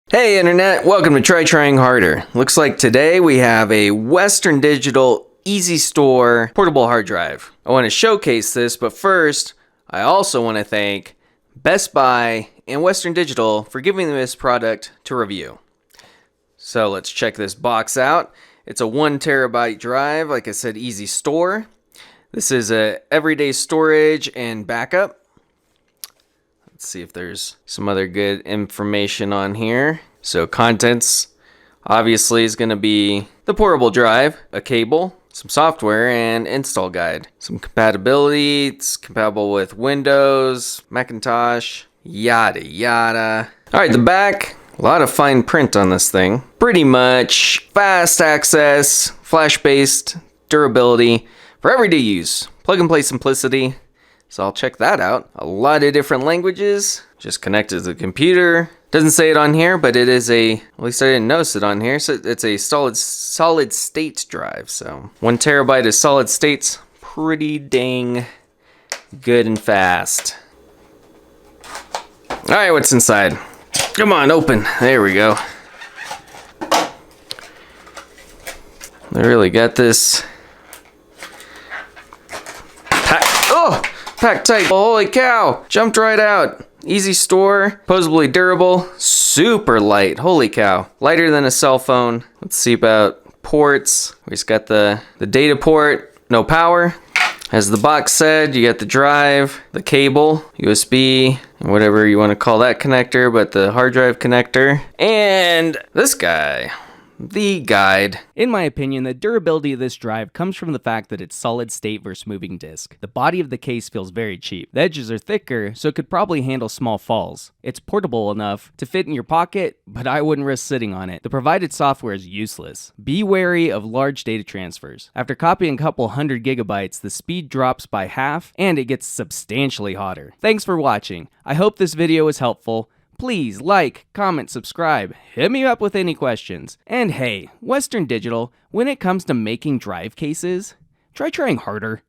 Hey Internet, welcome to Try Trying Harder. Looks like today we have a Western Digital easystore portable hard drive. I want to showcase this, but first, I also want to thank Best Buy and Western Digital for giving me this product to review. So let's check this box out. It's a 1 terabyte drive, like I said, easystore. This is a everyday storage and backup. Let's see if there's some other good information on here. So contents obviously is going to be the portable drive, a cable, some software, and install guide. Some compatibility, it's compatible with Windows, Macintosh, yada yada. Alright, the back, a lot of fine print on this thing. Pretty much fast access, flash-based, durability, for everyday use. Plug and play simplicity. So I'll check that out. A lot of different languages, just connected to the computer. Doesn't say it on here, but it is at least I didn't notice it on here. So it's a solid state drive. So 1 terabyte of solid state's pretty dang good and fast. All right, what's inside? Come on, open. There we go. They really got this packed tight. Oh, holy cow. Jumped right out. easystore. Supposedly durable. Super light. Holy cow. Lighter than a cell phone. Let's see about ports. We just got the data port. No power. As the box said, you got the drive, the cable, USB, whatever you want to call that connector, but the hard drive connector. And this guy. The guide. In my opinion, the durability of this drive comes from the fact that it's solid state versus moving disk. The body of the case feels very cheap. The edges are thicker, so it could probably handle small falls. It's portable enough to fit in your pocket, but I wouldn't risk sitting on it. The provided software is useless. Be wary of large data transfers. After copying a couple 100 gigabytes, the speed drops by half, and it gets substantially hotter. Thanks for watching. I hope this video was helpful. Please like, comment, subscribe, hit me up with any questions. And hey, Western Digital, when it comes to making drive cases, try trying harder.